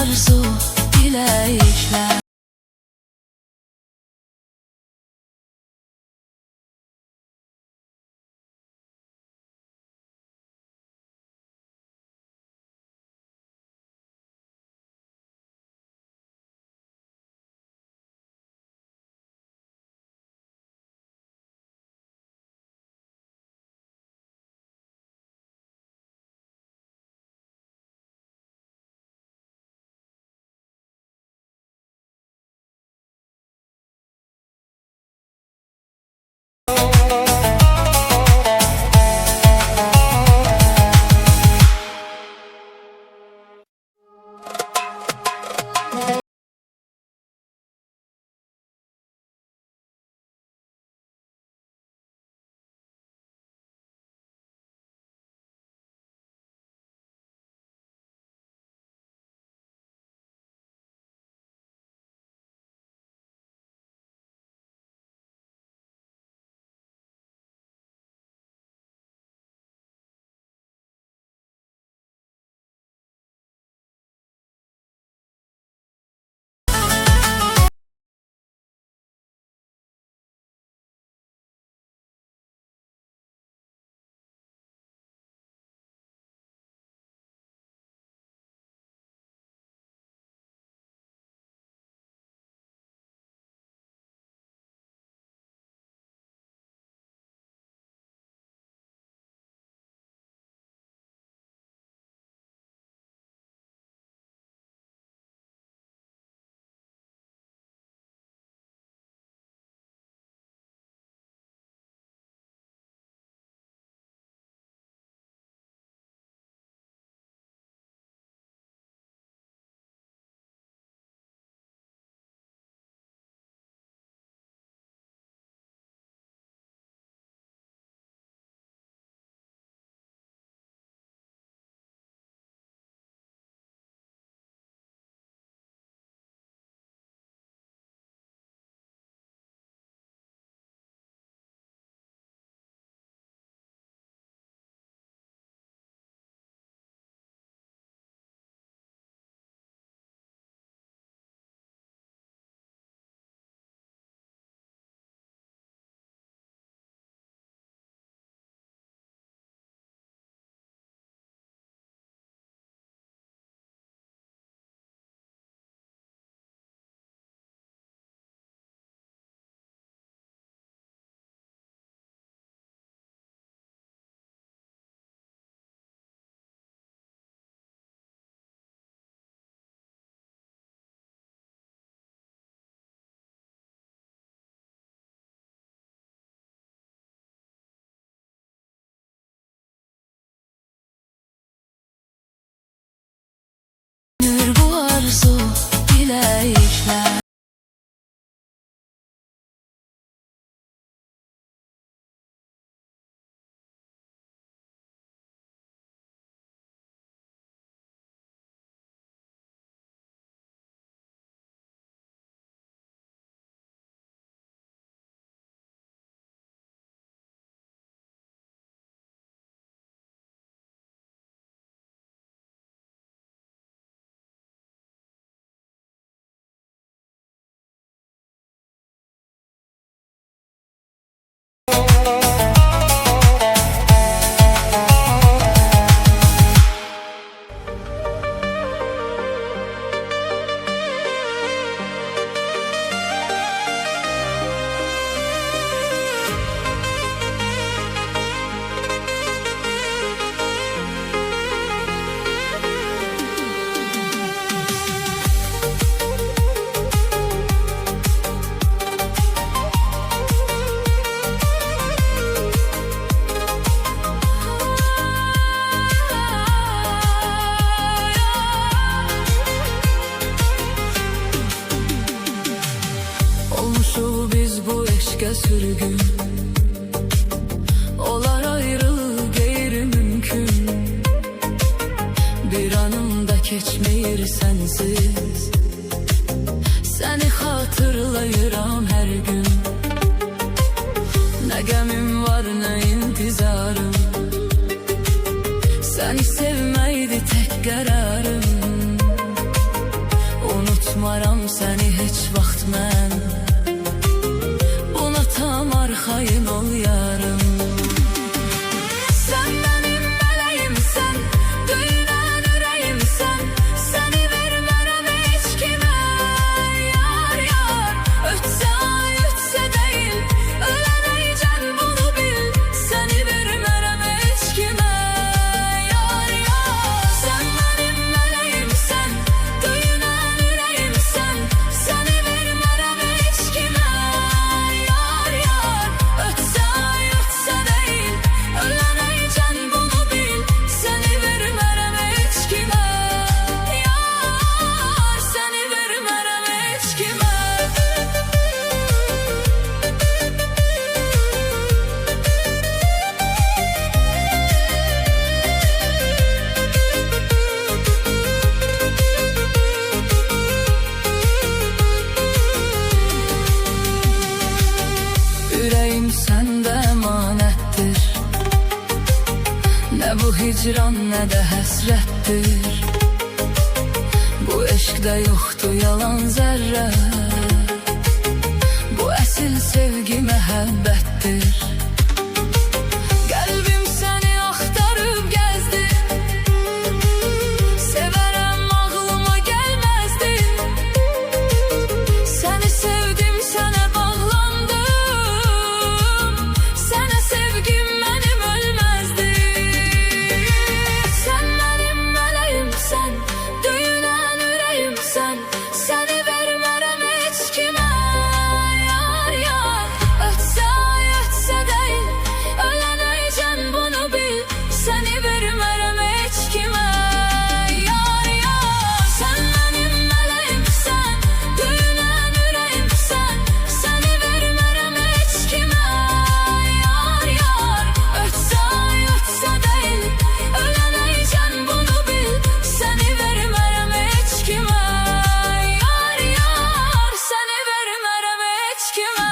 arzu diləyişlər. Bu arzu diləyişlər. eşke sürgün. Olar ayrı gayri mümkün. Bir anımda keçmeyir sensiz. Seni hatırlayıram her gün. Ne gemim var ne intizarım. Seni sevmeydi tek kararım. unutmaram səni heç vaxt mən. Buna tam arxayın ol yarım. Sən mənim mələyimsən, döyünən ürəyimsən. Səni vermərəm heç kimə, yar yar. Ötsə ay ötsə deyil, ölənəycən bunu bil. Səni vermərəm heç kimə, yar yar. Sən mənim mələyimsən, döyünən ürəyimsən. Səni vermərəm heç kimə, yar yar. Ötsə ay ötsə deyil, ölənəycən bunu bil. Səni vermərəm heç kimə, yar. Səni vermərəm heç kimə. Ürəyim səndə əmanətdir. Nə bu hicran, nə də həsrətdir. Bu eşqdə yoxdur yalan zərrə. Bu əsil sevgi məhəbbətdir. Qəlbim səni axtarıb gəzdi. Sevərəm ağlıma gəlməzdi. Səni sevdim, sənə bağlandım. Sənə sevgim mənim ölməzdi. Sən mənim mələyimsən, döyünən ürəyimsən. Səni vermərəm heç kimə, yar yar. Ötsə ay ötsə deyil, ölənəycən bunu bil. Səni vermərəm heç kimə, yar yar. Sən mənim mələyimsən, döyünən ürəyimsən. Səni vermərəm heç kimə, yar yar. Ötsə ay ötsə deyil, ölənəycən bunu bil. Səni vermərəm heç kimə, yar yar. Səni vermərəm heç kimə.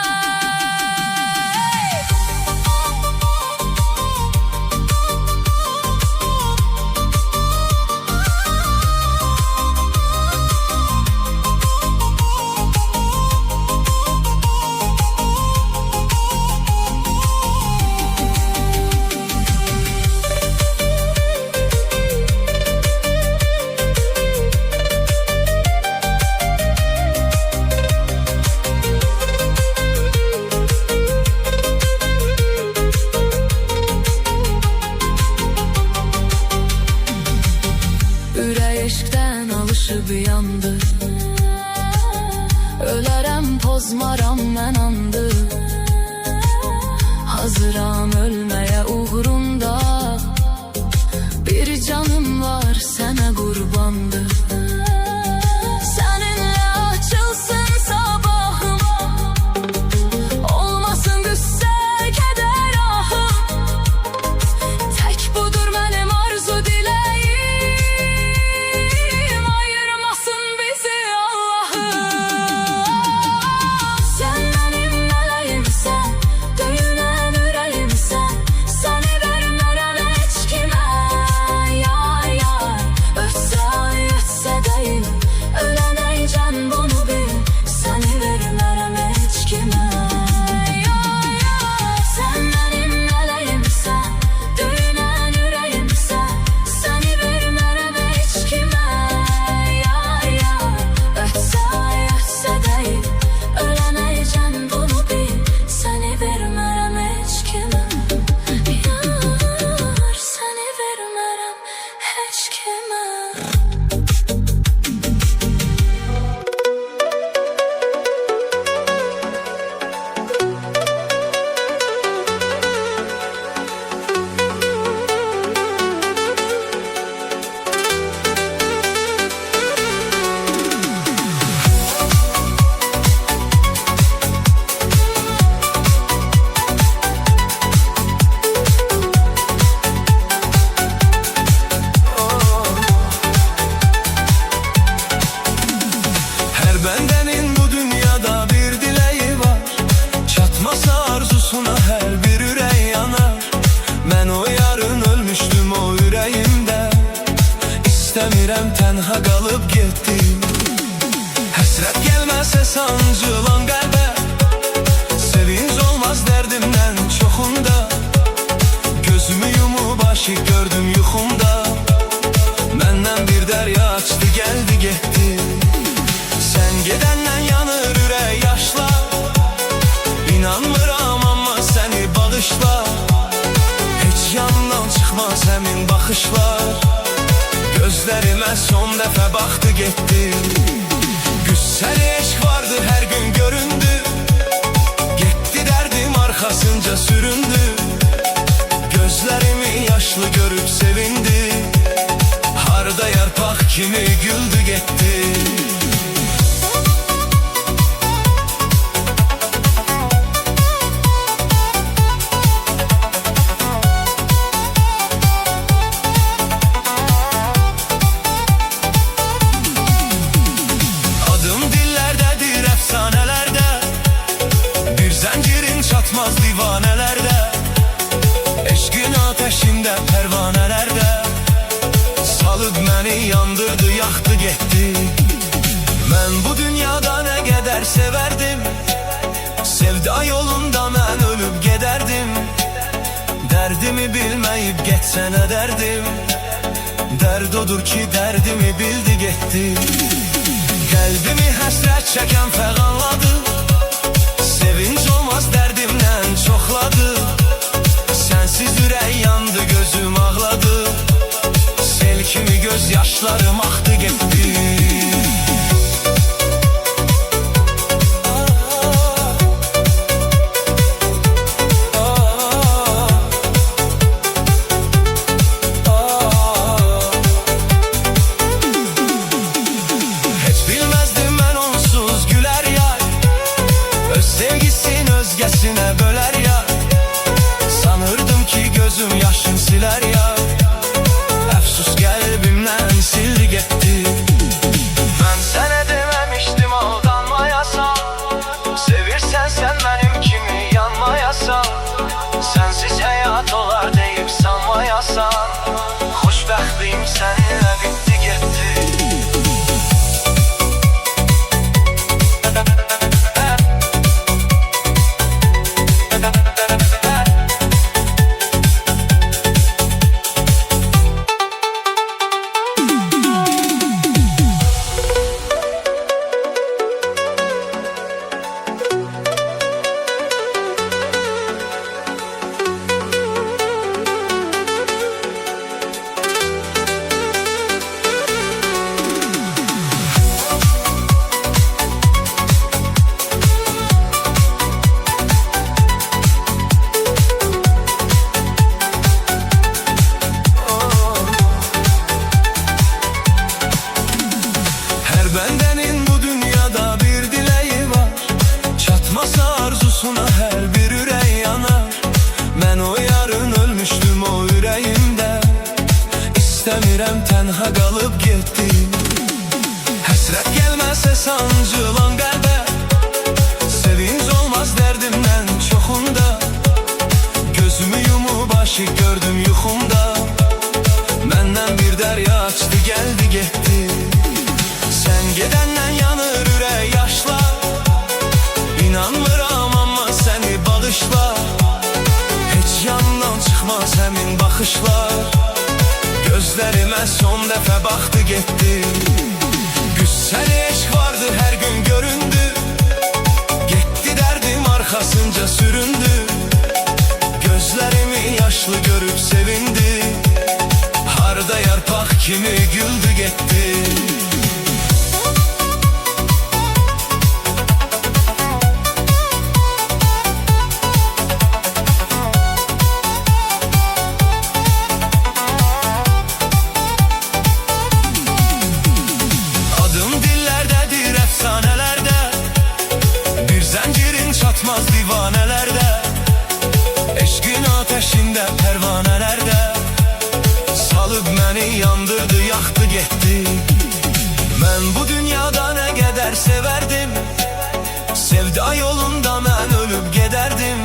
Ürək eşqdən alışıb yandı. Ölərəm pozmaram mən andı. Hazıram ölməyə uğrunda. Bir canım var sənə qurbandır. Səninlə açılsın sabahım. Olmasın qüssə, kədər ahım. Tək budur mənim arzu diləyim. Ayırmasın bizi Allahım. Sən mənim mələyimsən, döyünən ürəyimsən. Səni vermərəm heç kimə, yar yar. Ötsə ay ötsə deyil, ölənəycən bunu bil. Səni vermərəm heç kimə, yar yar. Sən mənim mələyimsən, döyünən ürəyimsən. Səni vermərəm heç kimə, yar yar. Ötsə ay ötsə deyil, ölənəycən bunu bil. Səni vermərəm heç kimə, yar. Səni vermərəm heç kimə. İstəmirəm tənha qalıb getdim. Həsrət gəlməsə sancılan qəlbə, sevinç olmaz dərdimdən çoxunda. Gözümü yumub aşıq gördüm yuxumda. Məndən bir dərya açdı, gəldi getdi. Sən gedəndən yanır ürək yaşla. İnanmıram amma səni bağışla. Heç yanından çıxmaz həmin baxışlar. Gözlərimə son dəfə baxdı getdi. Güssəli eşq vardı hər gün göründü. Getdi dərdim arxasınca süründü. Gözlərimi yaşlı görüb sevindi. Harda yarpaq kimi güldü getdi. Çatmaz divanelerde, eşqin ateşinde pervanelerde. Salıp beni yandırdı, yaktı getdi. Ben bu dünyada ne kadar severdim. Sevda yolunda ben ölüp giderdim. Derdimi bilmeyip geçse ne derdim. Derd odur ki derdimi bildi gitti. Kalbimi həsrət çeken fəğanladı. Sevinç olmaz dərdimdən çoxladı. Sensiz ürək yandı, gözüm ağladı. Sel kimi göz yaşlarım axdı getdi. Heç bilməzdim mən onsuz gülər yar. Öz sevgisin özgəsinə bölər ya. Sanırdım ki gözüm yaşın siler ya. Əfsus qəlbimdən sildi getdi. Mən sənə deməmişdim aldanmayasan. Sevirsən sən mənim kimi yanmayasan. Sənsiz həyat olar deyib sanmayasan. Xoşbəxtliğim səninlə bitdi getdi. Bendenin bu dünyada bir dileği var. Çatmasa arzusuna her bir ürək yanar. Ben o yarın ölmüştüm o yüreğimde. İstəmirəm tənha qalıb getdim. Həsrət gəlməsə sancılan qəlbə, sevinç olmaz dərdimdən çoxunda. Gözümü yumub aşıq gördüm yuxumda. Məndən bir dərya açdı, gəldi getdi. Sen gedəndən yanır ürək yaşla. İnanmıram amma səni bağışla. Heç yandan çıxmaz həmin baxışlar. Gözlərimə son dəfə baxdı getdi. Güssəli eşq vardı hər gün göründü. Getdi dərdim arxasınca süründü. Gözlərimi yaşlı görüb sevindi. Harda yarpaq kimi güldü getdi. Çatmaz divanelerde, eşqin ateşinde pervanelerde. Salıp beni yandırdı, yaktı getdi. Ben bu dünyada ne kadar severdim. Sevda yolunda ben ölüp giderdim.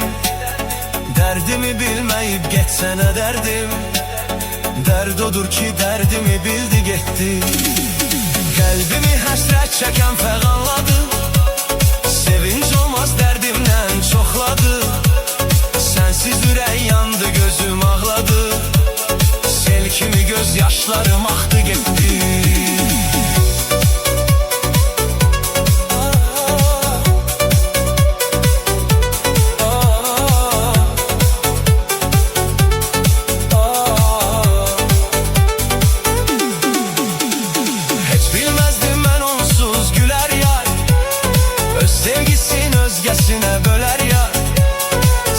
Derdimi bilmeyip geçse ne derdim. Derd odur ki derdimi bildi gitti. Kalbimi həsrət çeken fəğanladı. Sevinç olmaz dərdimdən çoxladı. Sensiz ürək yandı, gözüm ağladı. Sel kimi göz yaşlarım aktı gitti. Sevgisin özgesine böler ya.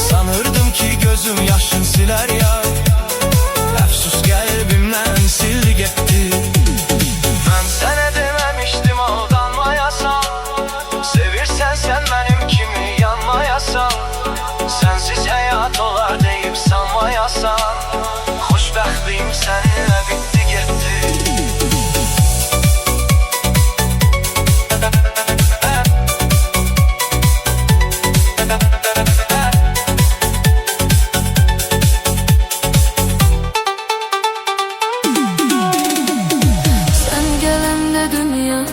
Sanırdım ki gözüm yaşın siler ya. Əfsus qəlbimdən sildi getdi. Mən sənə deməmişdim aldanmayasan. Sevirsən sən mənim kimi yanmayasan. Sənsiz həyat olar deyib sanmayasan. Xoşbəxtliyim səninlə bitti getdi.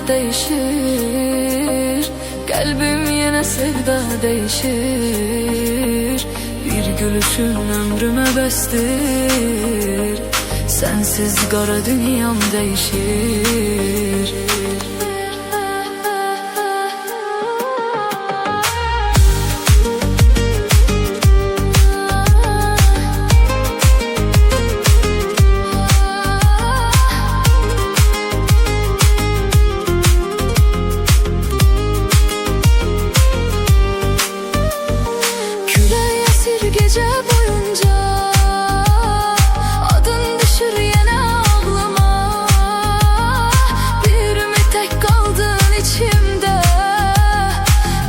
Değişir, kalbim yine sevda değişir. Bir gülüşün ömrüme bestir. Sensiz kara dünyam değişir. Gece boyunca adın düşür yine ağlıma. Bir ümit tek kaldın içimde.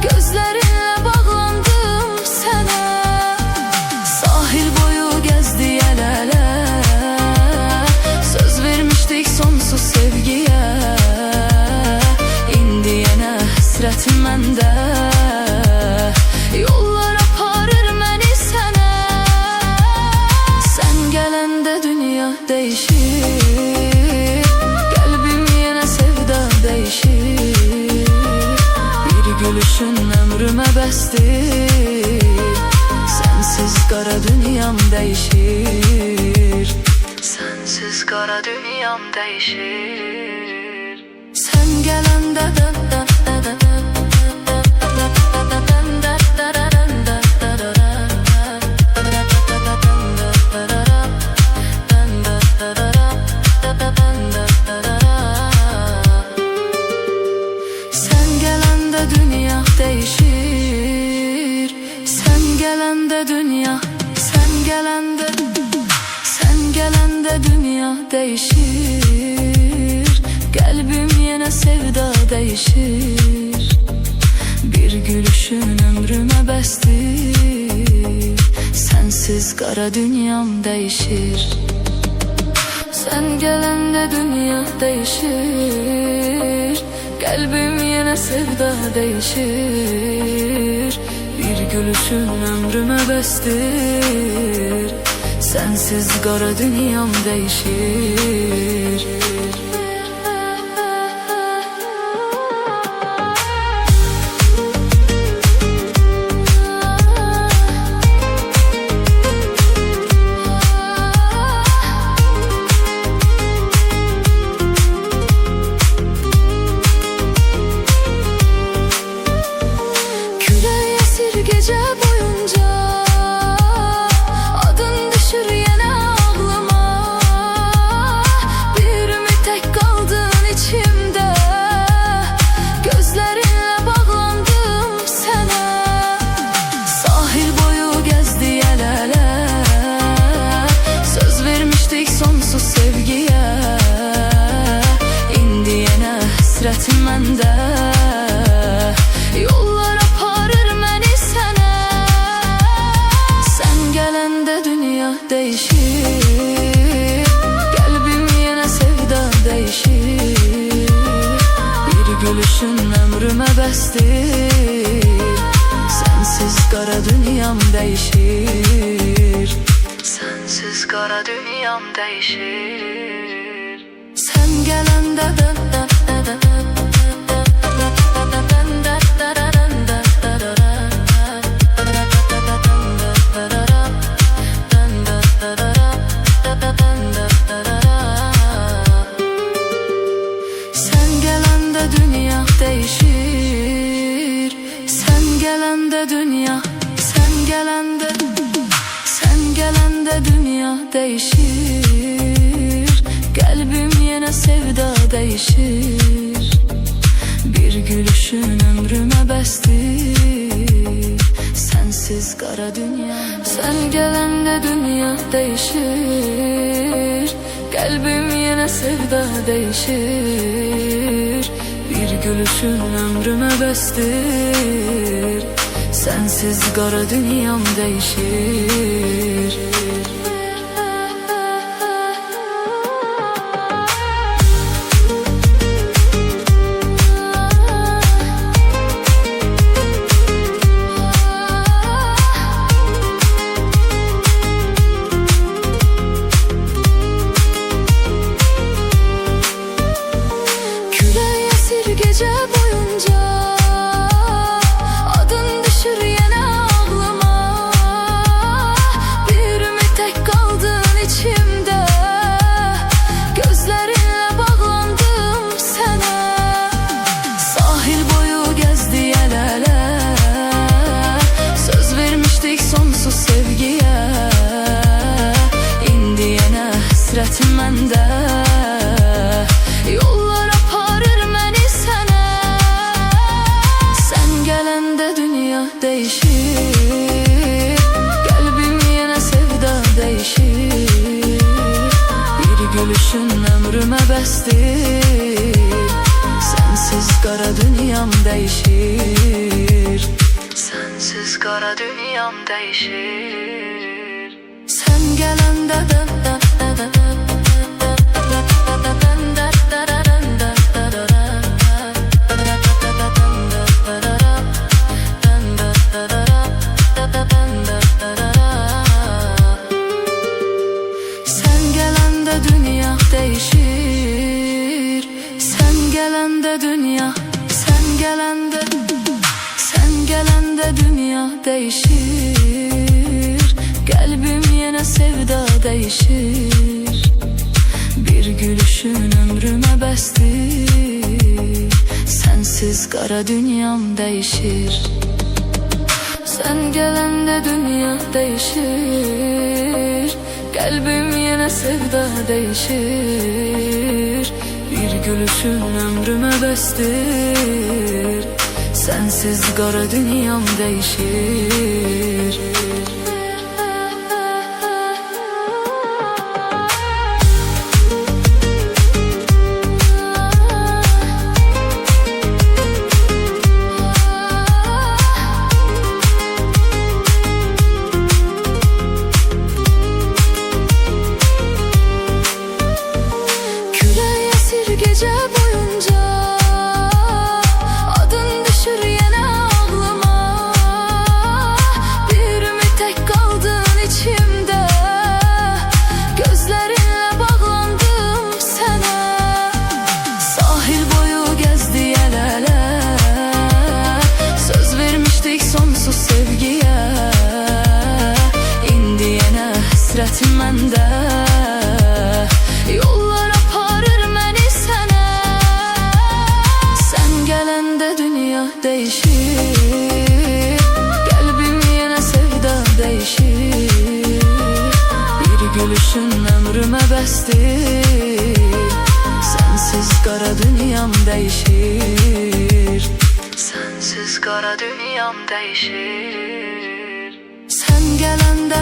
Gözlerinle bağlandım sana. Sahil boyu gezdi el ele. Söz vermiştik sonsuz sevgiye. İndi yine hasretim mende. Yollar aparır məni sənə. Sən gələndə dünya değişir. Qəlbim yenə sevda değişir. Bir gülüşün ömrümə bəsdir. Sənsiz qara dünyam değişir. Sənsiz qara dünyam değişir. Sən gələndə dünya değişir. Sen gelende dünya, sen gelende dünya değişir. Kalbim yine sevda değişir. Bir gülüşün ömrüme bestir. Sensiz kara dünyam değişir. Sen gelende dünya değişir. Kalbim yine sevda değişir. Bir gülüşün ömrüme bestir. Sensiz kara dünyam değişir. Gece boyunca adın düşür yine ağlıma. Bir ümit tek kaldın içimde. Gözlerinle bağlandım sana. Sahil boyu gezdi el ele. Söz vermiştik sonsuz sevgiye. İndi yine hasretim mende. Yollar aparır məni sənə. Sən gələndə dünya değişir. Qəlbim yenə sevda değişir. Bir gülüşün ömrümə bəstir. Sensiz qara dünyam değişir. Sensiz qara dünyam değişir. Sən gələndə qara dünya değişir. Sen gələndə dünya, sen gələndə, sen gələndə dünya değişir. Qəlbim yenə sevda değişir. Bir gülüşün ömrümə bəsdir. Sensiz qara dünya. Sen gələndə dünya değişir. Qəlbim yenə sevda değişir. Bir gülüşün ömrümə bəsdir. Sensiz qara dünyam değişir. Gece boyunca adın düşür yine aklıma. Bir ümit tek kaldın içimde. Gözlerinle bağlandım sana. Sahil boyu gezdi el ele. Söz vermiştik sonsuz sevgiye. İndi yine hasretim mende. Yollar aparır məni sənə. Sen gələndə dünya değişir. Qəlbim yenə sevda değişir. Bir gülüşün ömrümə bəsdir. Sensiz qara dünyam değişir. Sensiz qara dünyam değişir. Sen gələndə dünya değişir. Sen gələndə dünya, sen gələndə, sen gələndə dünya değişir. Qəlbim yenə sevda değişir. Bir gülüşün ömrümə bəsdir. Sensiz qara dünyam değişir. Sen gələndə dünya değişir. Qəlbim yenə sevda değişir. Bir gülüşün ömrümə bəsdir. Sensiz qara dünyam değişir. Gece boyunca adın düşür yine aklıma. Bir ümit tek kaldın içimde. Gözlerinle bağlandım sana. Sahil boyu gezdi el ele. Söz vermiştik sonsuz sevgiye. İndi yine hasretim mende. Yollar aparır məni sənə. Sen gələndə dünya değişir. Qəlbim yenə sevda değişir. Bir gülüşün ömrümə bəsdir. Sensiz qara dünyam değişir. Sensiz qara dünyam değişir. Sen gələndə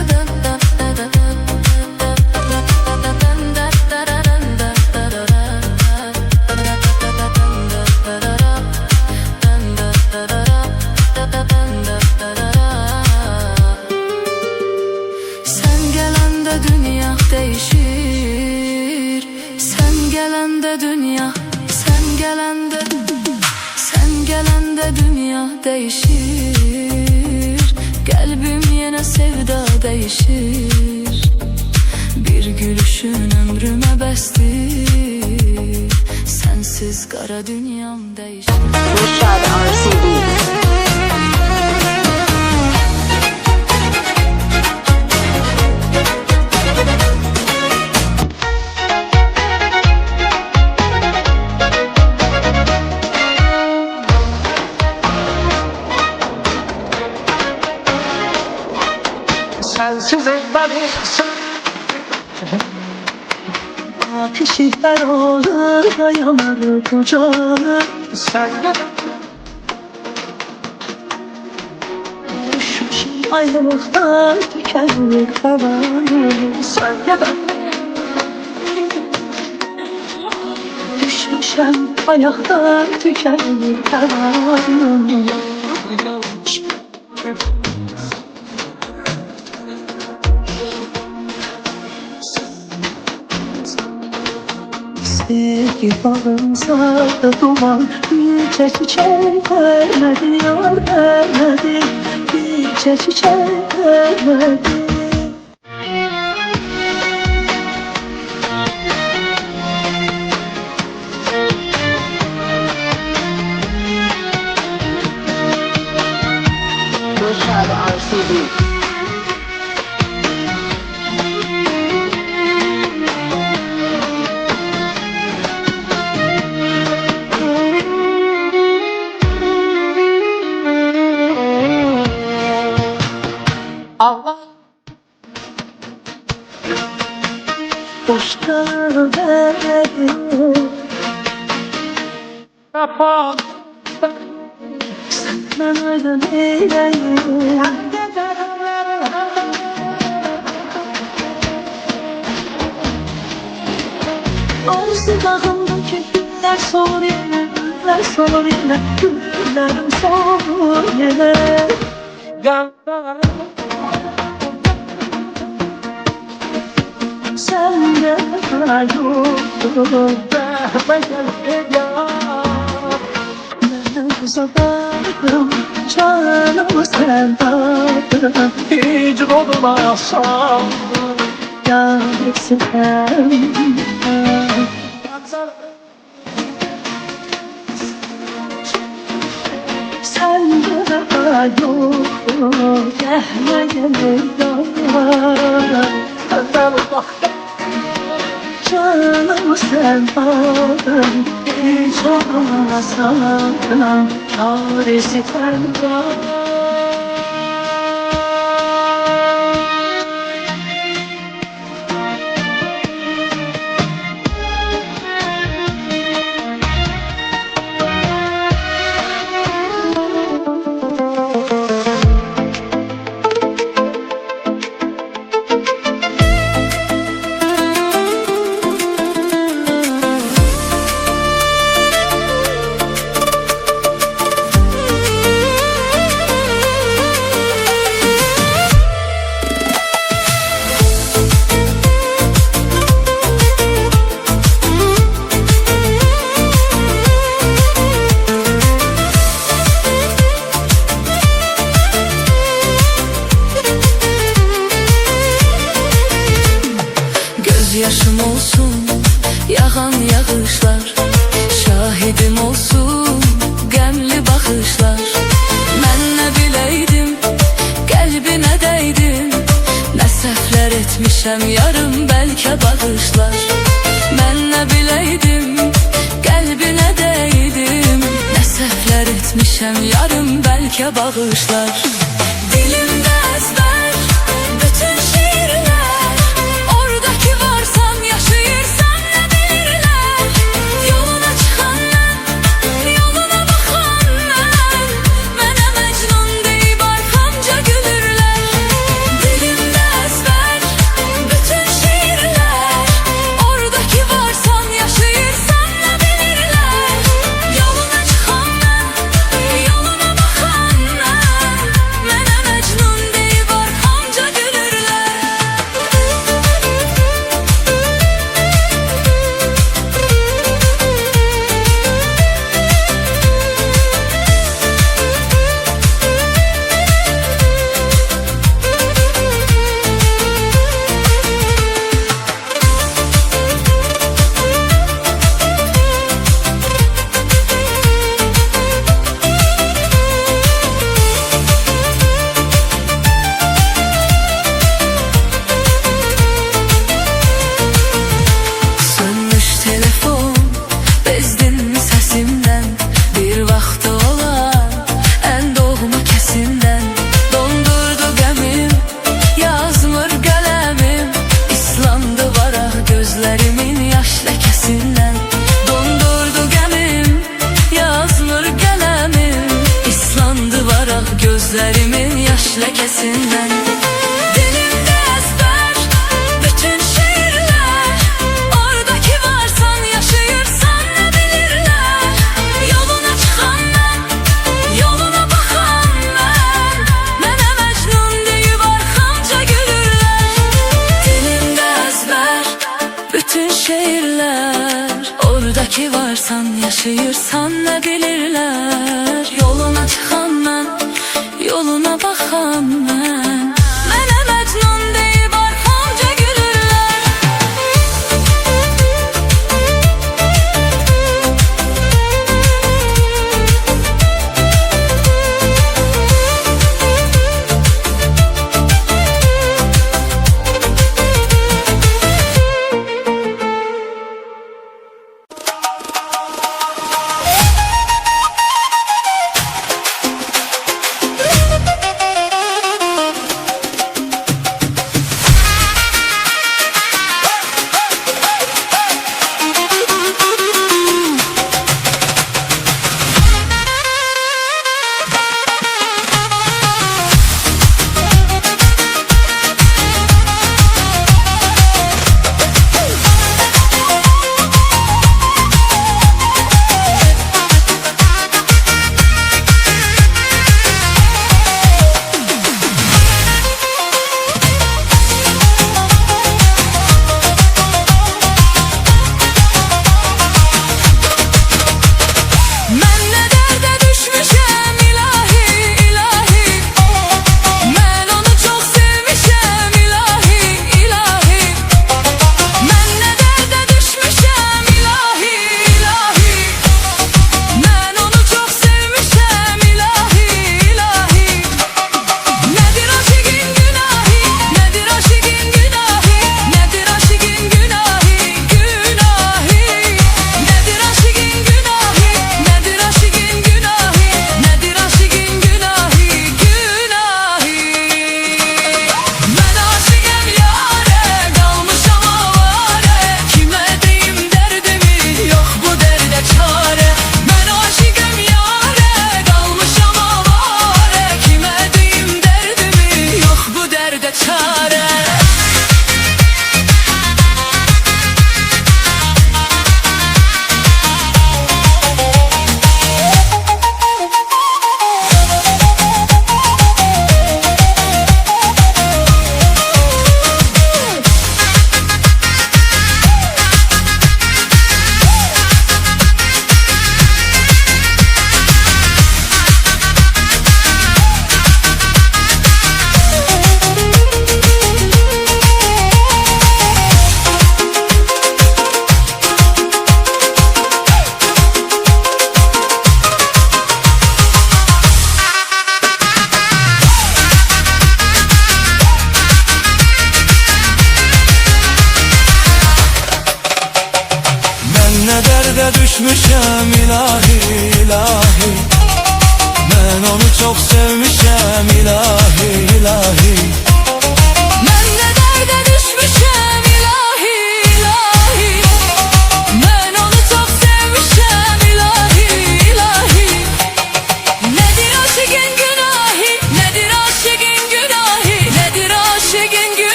dünya değişir. Sen gələndə dünya, sen gələndə, sen gələndə dünya değişir. Qəlbim yenə sevda değişir. Bir gülüşün ömrümə bəsdir. Sensiz qara dünyam değişir. Rishad RCB. Sizin beni ateşler olur da yanar kucağına. Sen de düşmüşüm ayrılıktan tükenmek zamanı. Sen de düşmüşüm ayaktan tükenmek zamanı. Sevgi bağımsa da duman bir çiçek vermedi, yar vermedi, bir çiçek vermedi. Allah boşta verdi kapan senden aydın eyleyim. Ağzı dağımdaki güller sor yine, güller sor yine, güllerim sor yine. Sen de yoktu ben geldim ya. Ben uzadım canımı sen aldın. Hiç olmazsam ya sen. Sen de yoktu gelmedim ya. Canımı sen aldın, hiç olmasam çaresi sen var. Yaşım olsun yağan yağışlar, şahidim olsun gemli bakışlar. Ben ne bileydim kalbine değdim, ne səhvlər etmişəm yarım belki bağışlar. Ben ne bileydim kalbine değdim, ne səhvlər etmişəm yarım belki bağışlar. Dilimde ezber bütün şiirler, oradaki varsam yaşayırsam ne bilirler. Yoluna çıkan ben, yoluna bakan ben, mənə Mecnun deyib arkamca gülürler. Dilimde ezber bütün şiirler, oradaki varsam yaşayırsam ne bilirler. Yoluna çıkan ben, yoluna bakan ben, sesinden. Dilimde ezber bütün şiirler, oradaki varsan yaşayırsan ne bilirler. Yoluna çıkan ben, yoluna bakan ben, mənə Mecnun deyib arxamca gülürlər. Dilimde ezber bütün şiirler, oradaki varsan yaşayırsan ne bilirler. Yoluna çıkan ben, yoluna bakan ben, mənə Mecnun deyib arxamca gülürlər.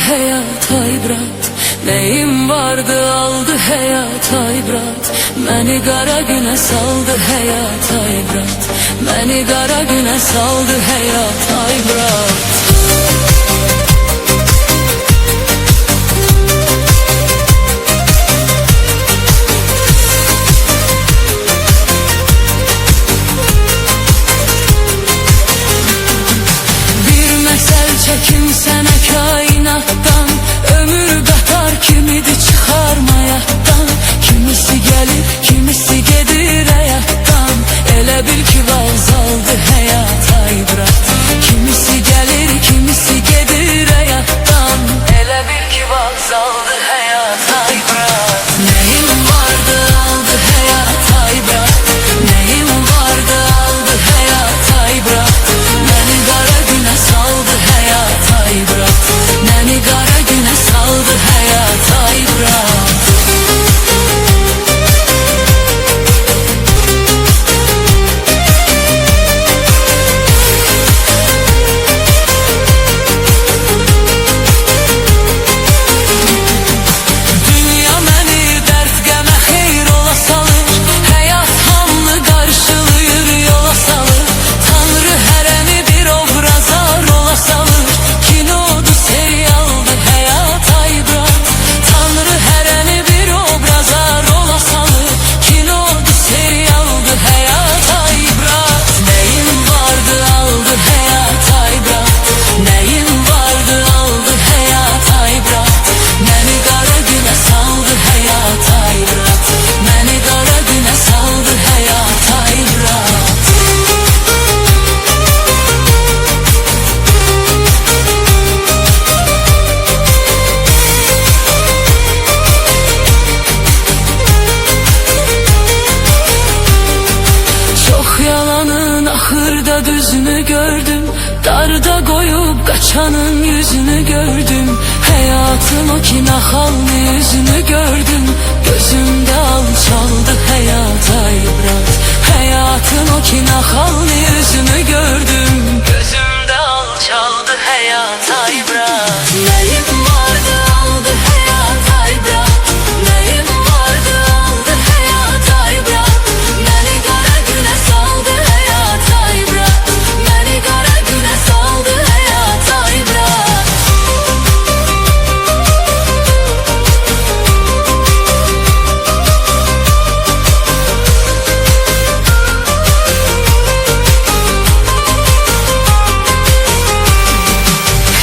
həyat ibrat. Neyim vardı aldı həyat ibrat. Məni qara günə saldı həyat ibrat. Məni qara günə saldı həyat ibrat. Çekim sənə kainatdan, ömür qatar kimidir çıxarmayatdan. Kimisi gəlir, kimisi gedir həyatdan. Elə bil ki vağzaldı həyat ibrat. Kimisi gəlir, kimisi gedir həyatdan. Elə bil ki vağzaldı həyat ibrat. Neyim vardı aldı həyat ibrat. Neyim vardı aldı həyat ibrat. Məni qara günə saldı həyat ibrat. Məni qara günə saldı həyat ibrat. Dünya məni dərd qəmə xeyr ola salır. Həyat hamını qarşılayır, yola salır. Tanrı hərəni bir obraza rola salır. Kinodu serialdı həyat ibrat. Tanrı hərəni bir obraza rola salır. Kinodu serialdı həyat ibrat. Neyim vardı aldı həyat ibrat. Neyim vardı aldı həyat ibrat. Məni qara günə saldı həyat ibrat. Məni qara günə saldı həyat ibrat. Çok yalanın ahırda düzünü gördüm. Darda koyup kaçanın yüzünü gördüm. Hayatın o ki nahallı yüzünü gördüm. Gözümde alçaldı hayat ibrat. Hayatın o ki nahallı yüzünü gördüm. Gözümde alçaldı hayat ibrat. Neyim vardı aldı hayat ibrat. Neyim vardı aldı hayat ibrat. Məni qara günə saldı həyat ibrat. Məni qara günə saldı həyat ibrat.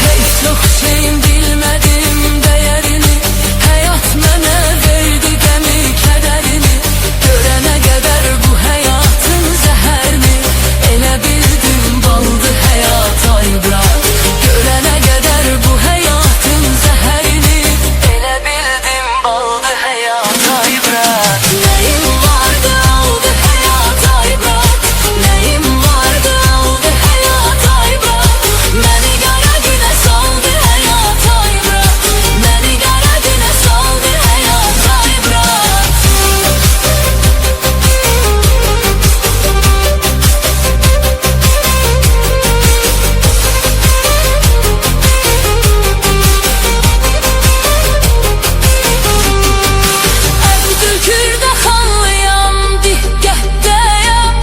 Hey çox şeyin bilmədim dəyərini. Həyat mənə verdi qəmi kədərini. Görənə qədər bu həyatın zəhərini. Elə bildim baldı həyat ibrat. Görənə qədər bu həyatın zəhərini. Elə bildim baldı həyat ibrat. Neyim vardı aldı həyat ibrat. Neyim vardı aldı həyat ibrat. Məni qara günə saldı həyat ibrat. Məni qara günə saldı həyat ibrat. Əbdülkürdə xanlıyam, diqqətdəyəm.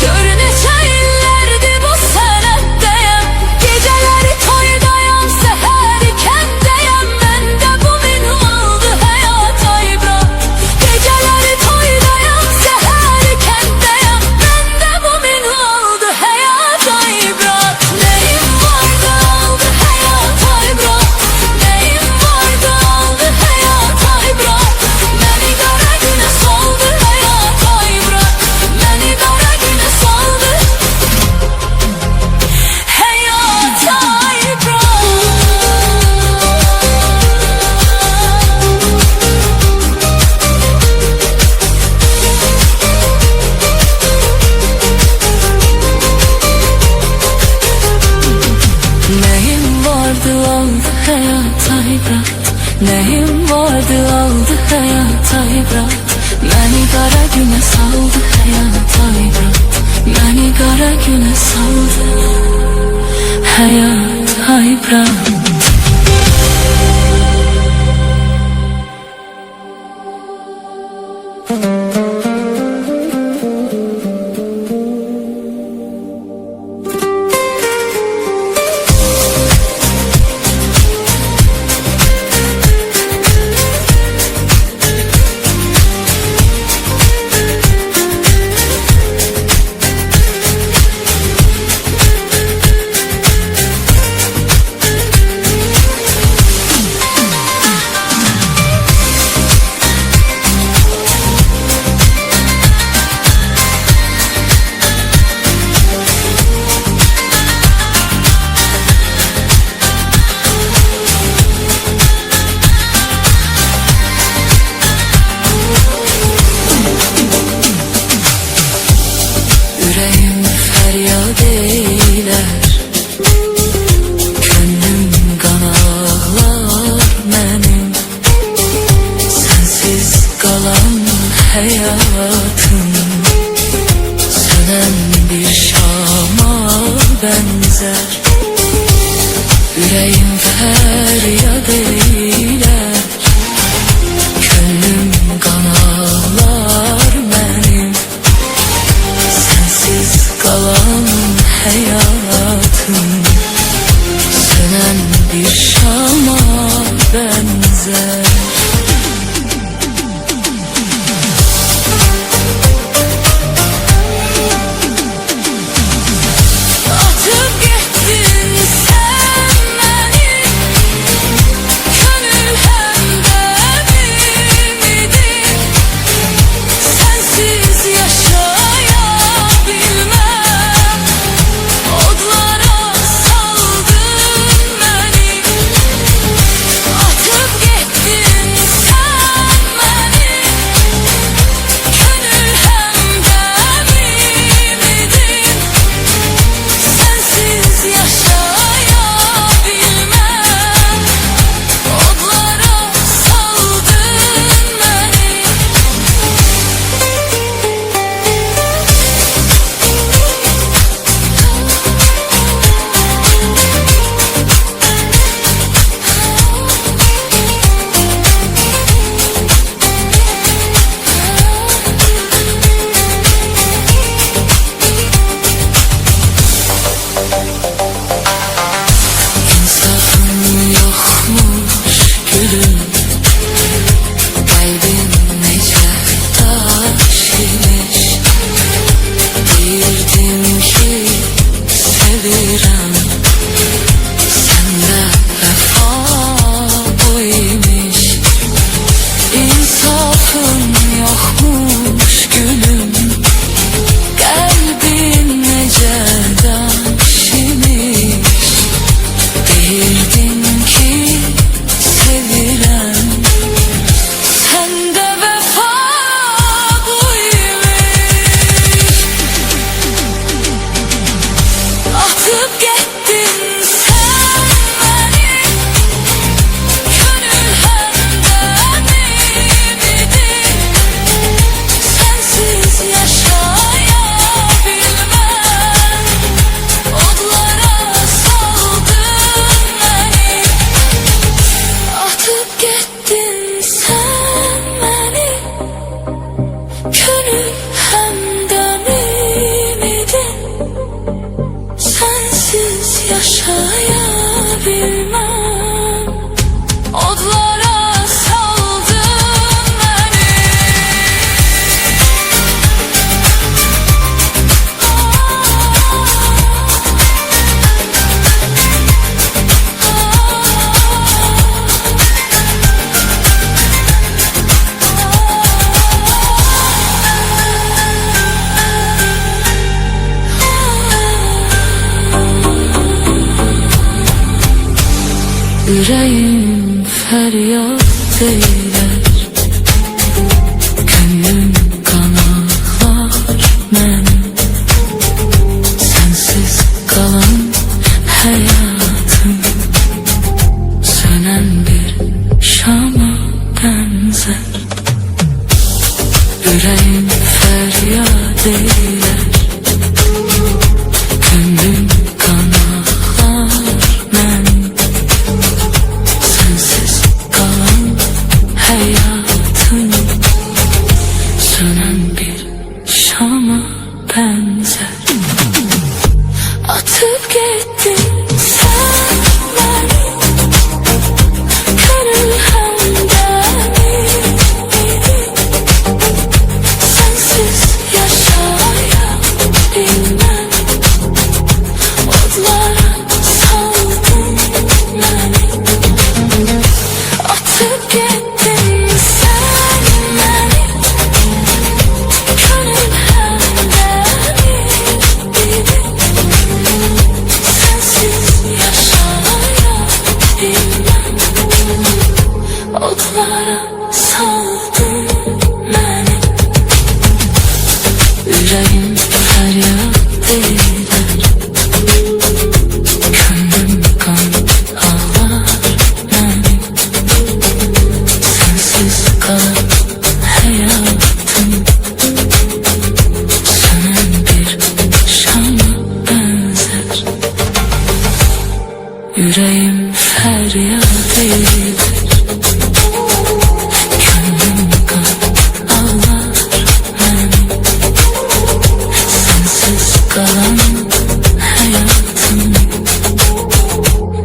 Gör neçə illərdir bu sənətdəyəm. Gecələri toydayam, səhəri kəndəyəm. Məndə bu minvaldı həyat ibrat. Gecələri toydayam, səhəri kəndəyəm. Məndə bu minvaldı həyat ibrat. Neyim vardı aldı həyat ibrat. Neyim vardı aldı həyat ibrat. Məni qara günə saldı həyat ibrat. Məni qara günə saldı həyat ibrat. Neyim vardı aldı həyat ibrat. Neyim vardı aldı həyat ibrat. Məni qara günə saldı həyat ibrat. Məni qara günə saldı həyat ibrat. deylər. Könlüm qan ağlar mənim, sənsiz qalan həyatım. Sönən bir şama bənzər, ürəyim fəryad eylər. Könlüm qan ağlar mənim, sənsiz qalan həyatım. Sönən bir şama bənzər. Atıp gittin sen beni, gönül hemdemim idin. Sensiz yaşayabilmem, odlara saldın beni. Atıp gittin sen beni, gönül hemdemim idin. Sensiz yaşayabilmem, odlara saldın beni. İnsafın yokmuş gülüm, kalbin nece taş imiş. Bildim ki sevirəm, sende vefa bu imiş. İnsafın yokmuş gülüm, kalbin nece taş imiş. Bildim ki sevirəm, sende vefa buymuş. Atıp gittin sen beni, gönül hemdemim idin. Sensiz yaşayabilmem, odlara saldın beni. Atıp gittin sen beni, gönül hemdemim idin. Sensiz yaşayabilmem, odlara saldın beni. Yüreğim feryat eyler, gönlüm kan ağlar mənim. Sensiz kalan hayatım, sönen bir şama benzer. Yüreğim feryat eyler, gönlüm kan ağlar mənim. Sensiz kalan hayatım, sönen bir şama benzer. Atıp gittin sen beni, gönül hemdemim idin. Sensiz yaşayabilmem, odlara saldın beni. Atıp gittin sen beni, gönül hemdemim idin. Sensiz Yüreğim feryat eğilir, gönlüm kan ağlar beni. Sensiz kalan hayatım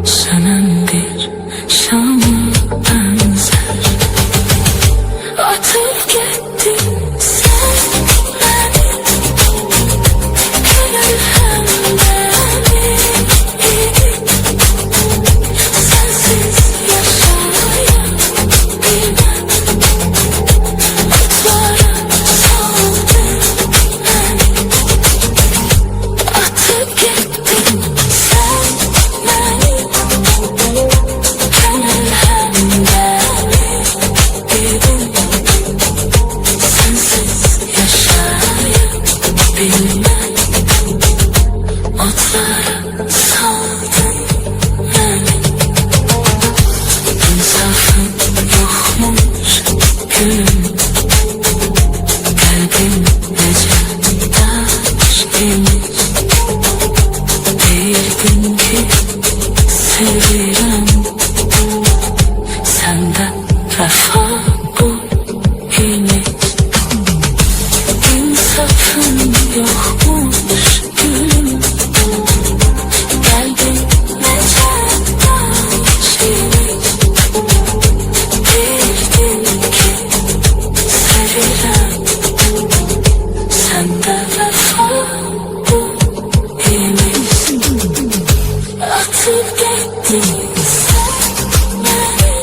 sönen bir şama benzer. Atıp gittin sen beni, gönül hem beni. Sensiz yaşayabilmem, mutlara saldın beni. Atıp gittin sen beni, gönül hem beni. Sensiz yaşayabilmem, otlara saldın beni. İnsafın yokmuş gülüm, kalbim nece taş imiş. Değildin ki sevirem, senden vefa bu imiş. İnsafın yokmuş gülüm, kalbim nece taş imiş. Değildin ki sevirem, senden vefa bu imiş. Atıp gittin sen beni.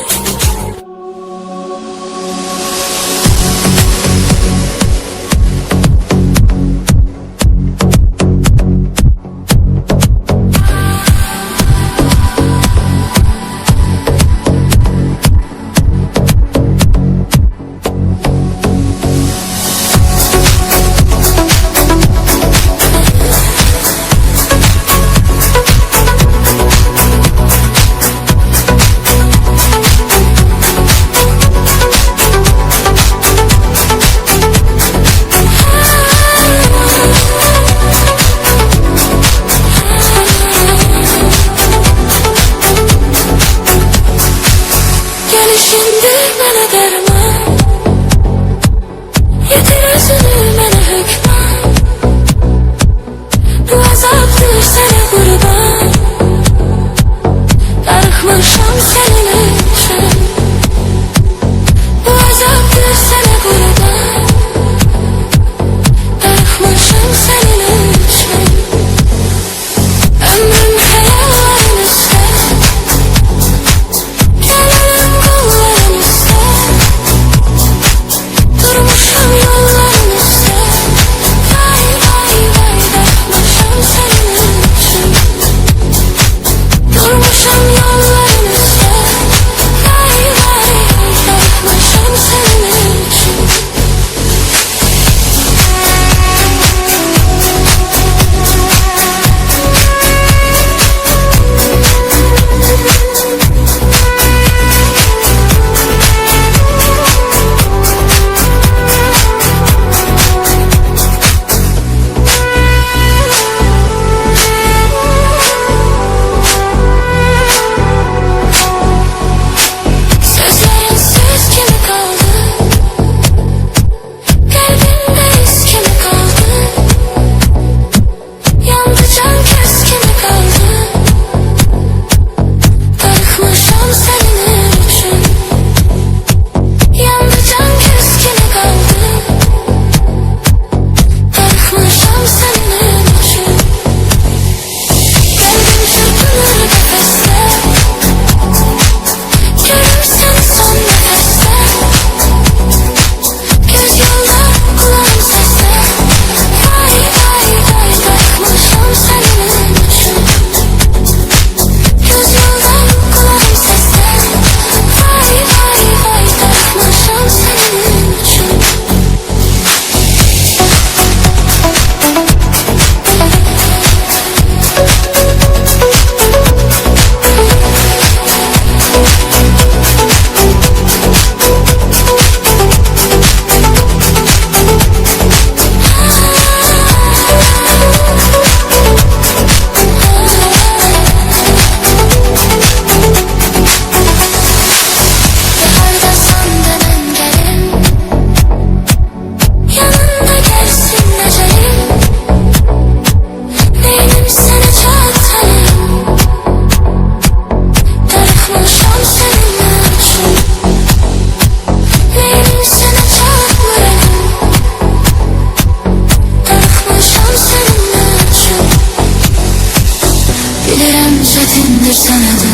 hasretindir sana da.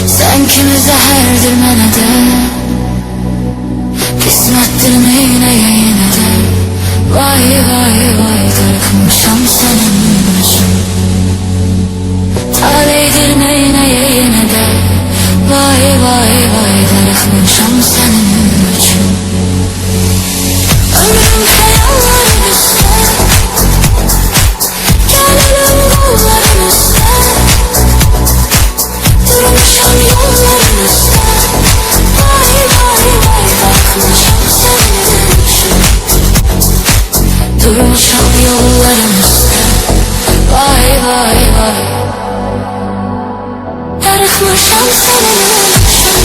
Sen kimi zəhərdir mənə də. Qismətdir neynəyə yenə də. Vay vay vay darıxmışam sənin üçün. Taleydir neynəyə yenə də. Vay vay vay darıxmışam sənin üçün. Ömrüm xəyalların üstə. Gəlirim qolların üstə. Durmuşam yolların üstə. Vay vay vay darıxmışam sənin üçün. Durmuşam yolların üstə. Vay vay vay darıxmışam sənin üçün.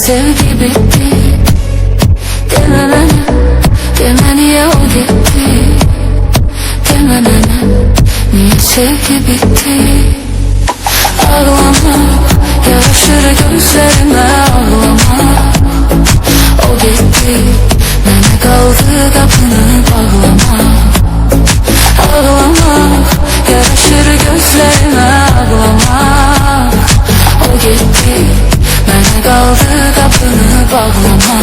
Sevgi bitti. Deme bana, deme niye o gitti. Deme bana, niye sevgi bitti. Ağlama, yaraşır gözlerime ağlama. O gitti, bana kaldı kapını bağlama. Ağlama, yaraşır gözlerime ağlama. O gitti, bana kaldı kapını bağlama.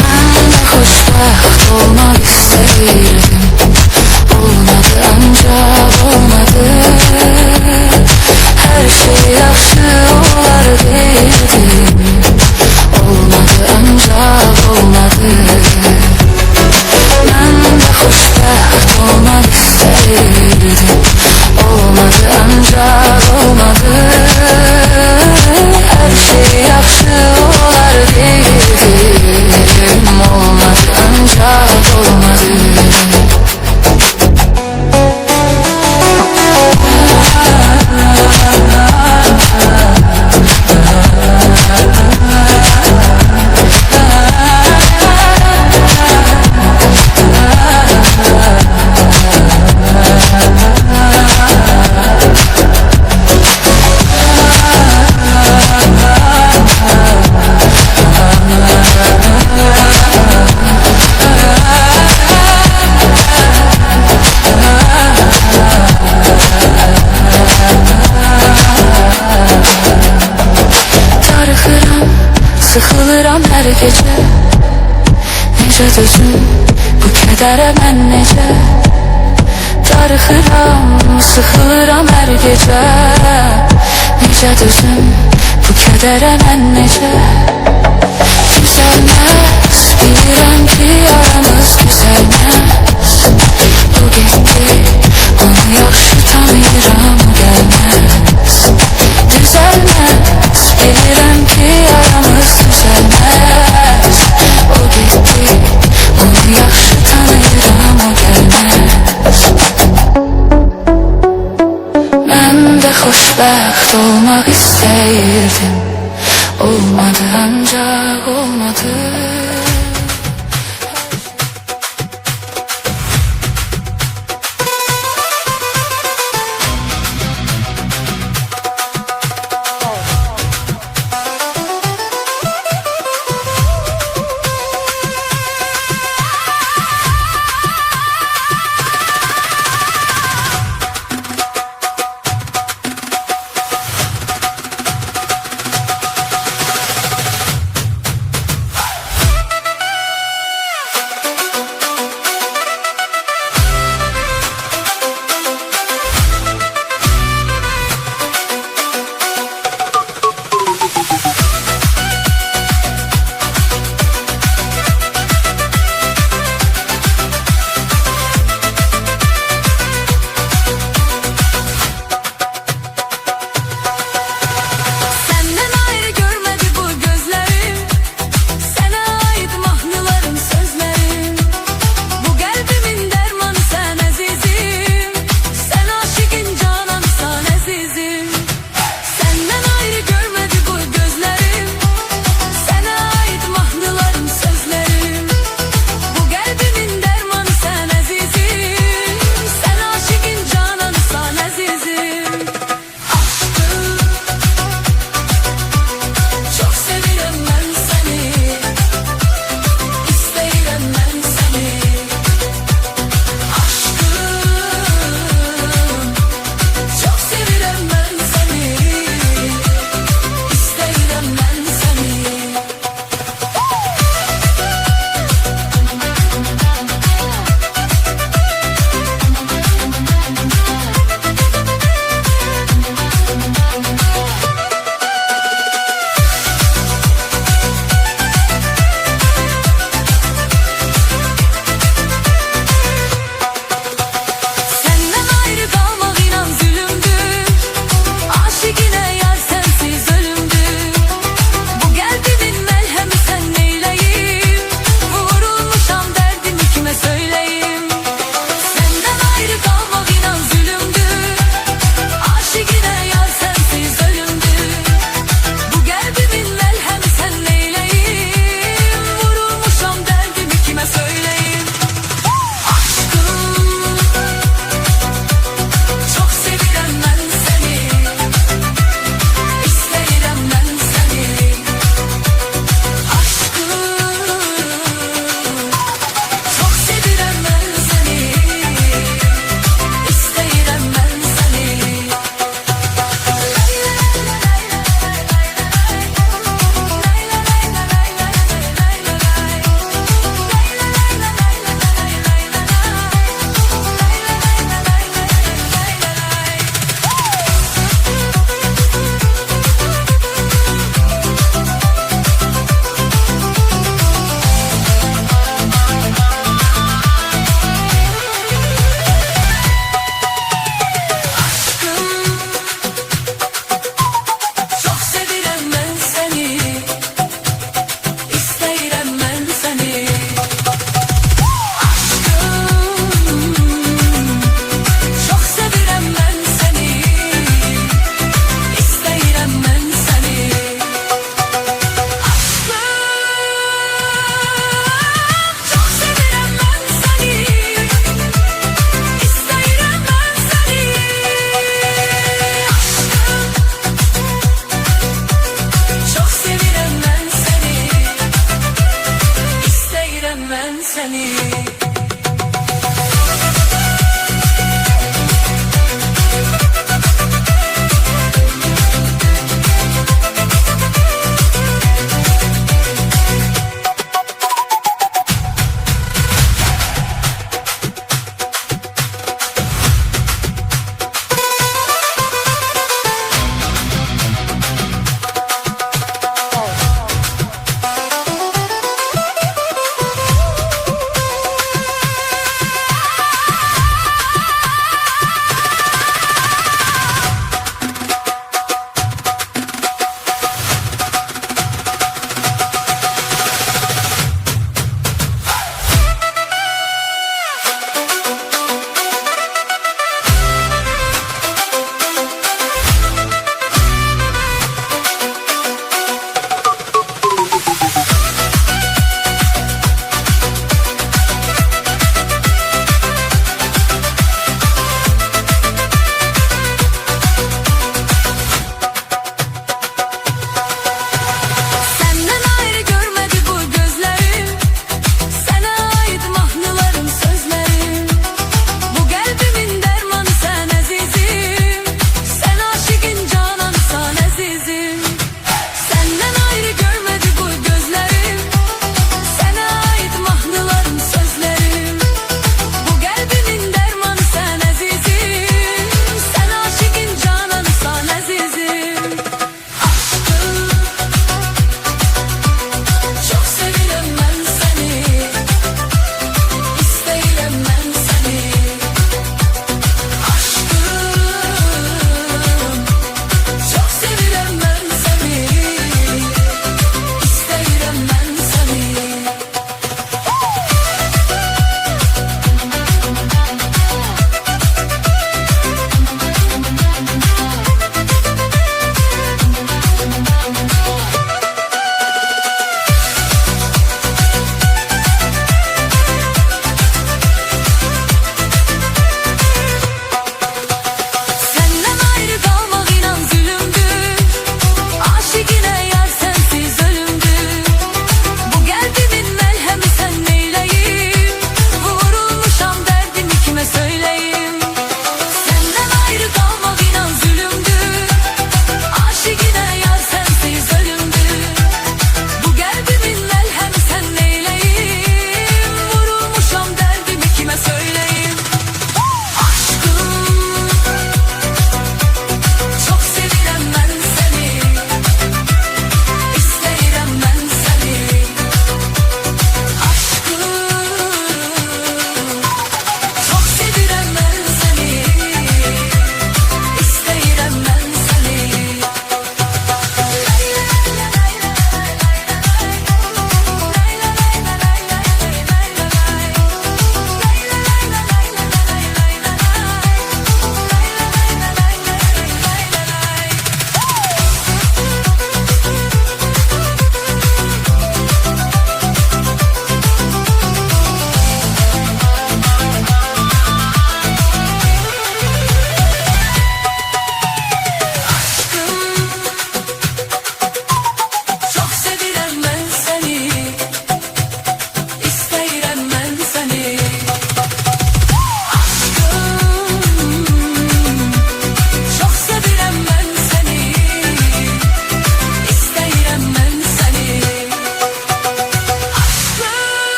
Ben de xoşbəxt olmak istəyirdim. Olmadı ancaq olmadı. Her şey yaxşı olar deyirdim. Olmadı ancaq olmadı. Ben de xoşbəxt olmak istəyirdim. Olmadı ancaq olmadı. Her şey yaxşı olar deyirdim. Olmadı ancaq olmadı. Sıxılıram hər gecə. Necə dözüm bu kədərə mən necə. Darıxıram, sıxılıram hər gecə. Necə dözüm bu kədərə mən necə. Düzəlməz, bilirəm ki aramız düzəlməz. Bu getdi, onu yaxşı tanıyıram, gəlməz. Düzəlməz, bilirəm ki aramız düzəlməz. O getdi, onu yaxşı tanıyıram, o gəlməz. Mən də xoşbəxt olmaq istəyirdim. Olmadı ancaq olmadı.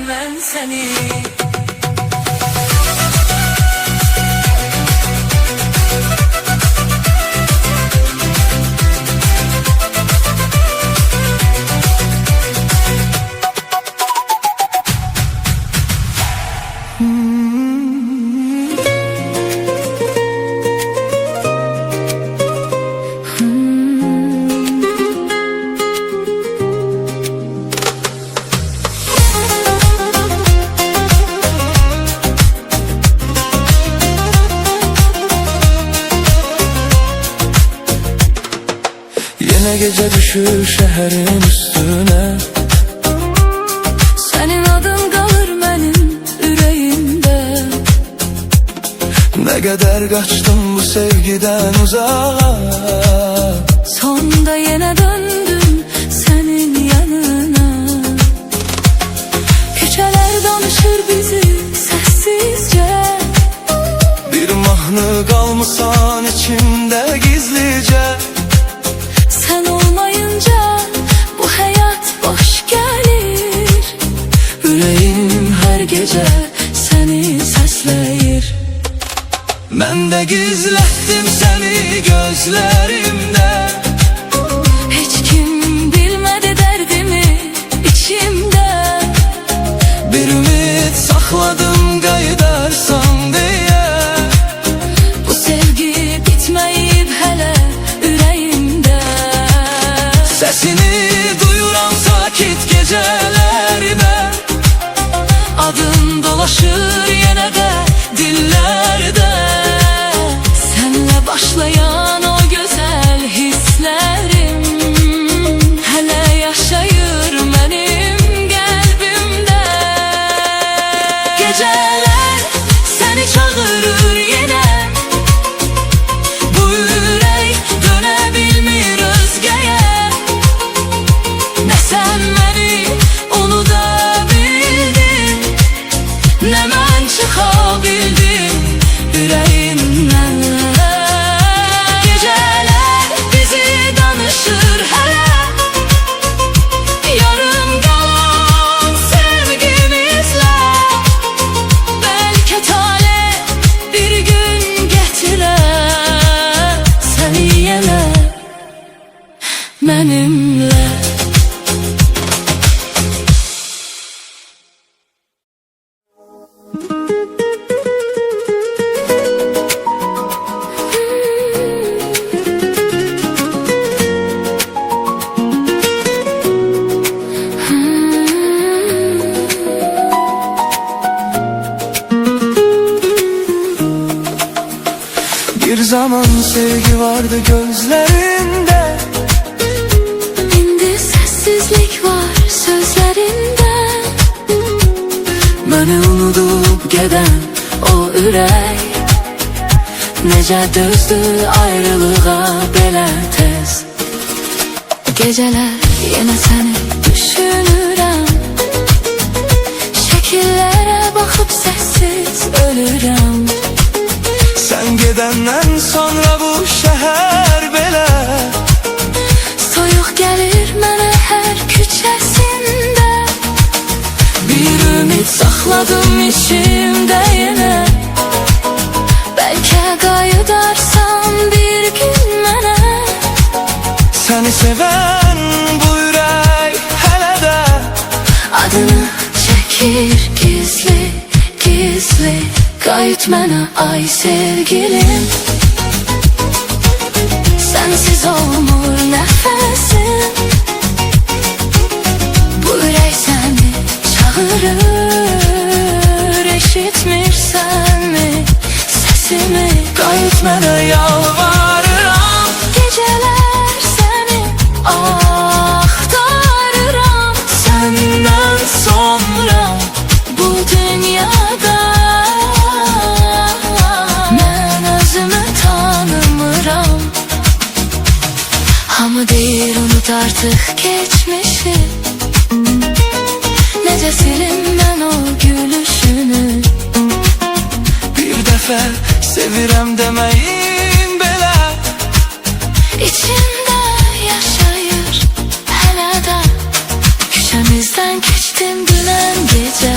mən səni. Yine gece düşür şehrin üstüne, Senin adın qalır mənim ürəyimdə. ne kadar kaçtım bu sevgiden uzağa. Sonda yenə döndüm sənin yanına. Küçələr danışır bizi səssizcə. Bir mahnı kalmışsan içimde gizlice. Sen olmayınca bu hayat boş gelir. Yüreğim her gece seni səsləyir. Ben de gizlettim seni gözlerimde. Hiç kim bilmedi derdimi içimde. Bir ümit sakladım kaydarsan diye. Bu sevgi bitmeyip hele yüreğimde. Sesini duyuram sakit gecelerime. Adın dolaşır yine de dillerde. Senle başlayan o güzel hislerim hele yaşayır benim kalbimde. Geceler seni çağırır yine. Bu yürek dönebilmir özgeye. Ne sen beni unudabildin, ne ben çıkabildim yüreğimden. Geceler bizi danışır hele. Yarım kalan sevgimizle. Belki talih bir gün getirer seni yine benimle. Bir zaman sevgi vardı gözlerinde. Şimdi sessizlik var sözlerinde. Beni unutup Geden o ürək necə dözdü ayrılığa belə tez. Geceler yine seni düşünürəm. Şekillere bakıp sessiz ölürəm. sen gidenden sonra bu şehir belə. Soyuq gəlir mənə hər küçəsində. Bir ümid saxladım içimdə yenə. Bəlkə qayıdarsan bir gün mənə. Seni seven bu yürek hele de. Adını çəkir gizli gizli. Qayıt mənə ay sevgilim. Sensiz olmur nəfəsim. Bu ürək səni çağırır. Eşitmirsənmi səsimi? Qayıt mənə yalvarıram. Geceler seni axtarıram. Senden sonra Bu dünyada mən özümü tanımıram. Hamı deyir unut artık geçmişi. Necə silim mən o gülüşünü. bir defa sevirem demeyin belə. İçimdə yaşayır hələ də. Küçəmizdən keçdim dünən gecə.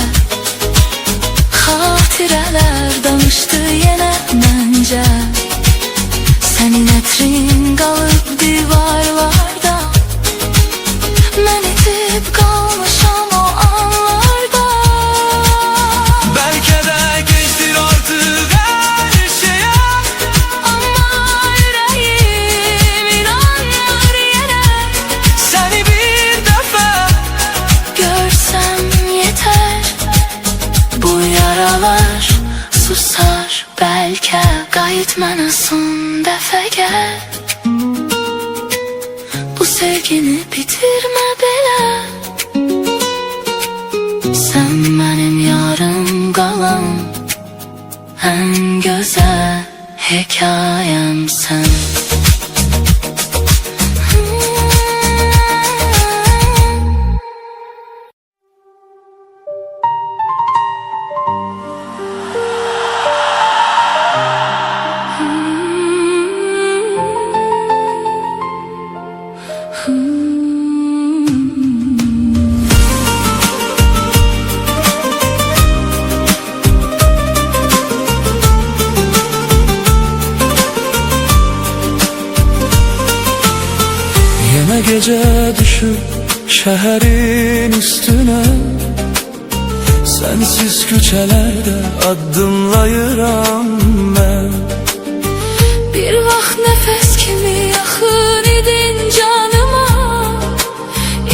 Dağlar susar bəlkə, qayıt mənə son dəfə gəl. Bu sevgini bitirmə belə. Sən mənim yarım qalan ən gözəl hekayəmsən. Yine gece düşüp şehrin üstüne, sensiz küçelerde adımlayıram ben. Bir vaxt nəfəs kimi yaxın idin canıma,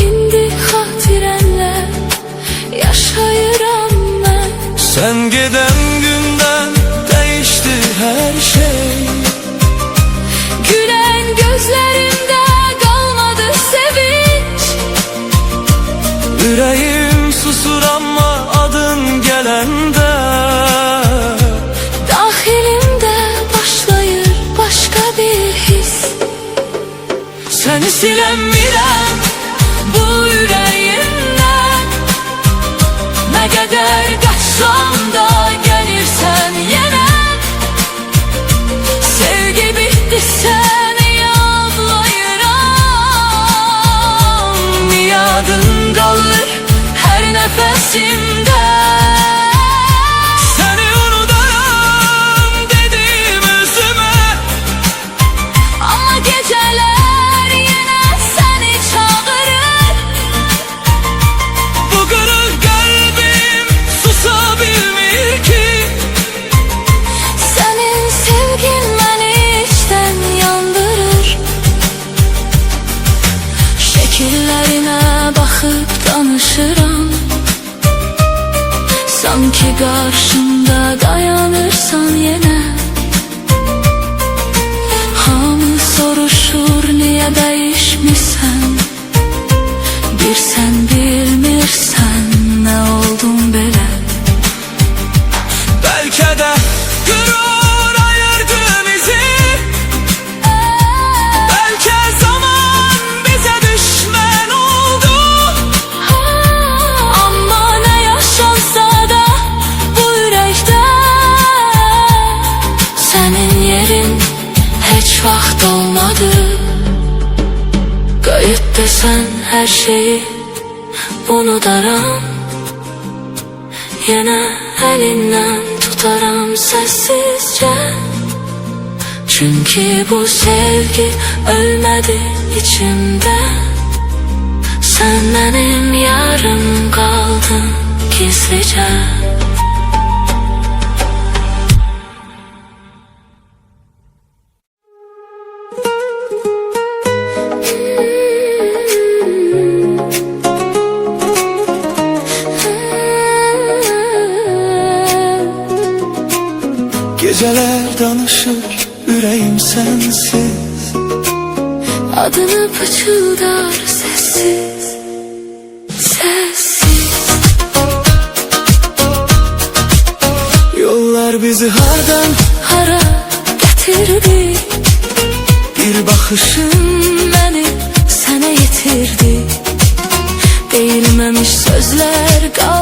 indi xatirənlə yaşayıram mən. Sen giden günden değişti her şey. Gülen gözlerimdə qalmadı sevinç. Yüreğim susur ama adın gelende, Daxilimdə başlayır başqa bir his. seni silemirəm Bu ürəyimdən, nə qədər qaçsam da gəlirsən yenə. Sevgi bitdi səni yadlayıram. Yadın qalır hər nəfəsimdə. Seni unudaram dedim özüme, Amma gecələr yenə səni çağırır. bu kırık kalbim susabilmir ki. Sənin sevgin məni içdən yandırır. Şəkillərinə baxıb danışıram. Sanki qarşımda dayanırsan yenə. Hamı soruşur niyə dəyişmisən. Bir sən bilmirsən nə oldun belə. Belki de gurur ayırdı bizi, belki zaman bize düşman oldu. Amma nə yaşansa da bu ürəkdə, sənin yerin heç vaxt olmadı. Qayıt desən hər şeyi unudaram. Yenə əlindən tutaram səssizcə. Çünki bu sevgi ölmədi içimdə. Sen benim yarım kaldın gizlice. Geceler danışır yüreğim sensiz, Adını pıçıldar sessiz, sessiz. yollar bizi hardan Hara getirdi, bir bakışın beni sana yitirdi. Değilmemiş sözler kaldı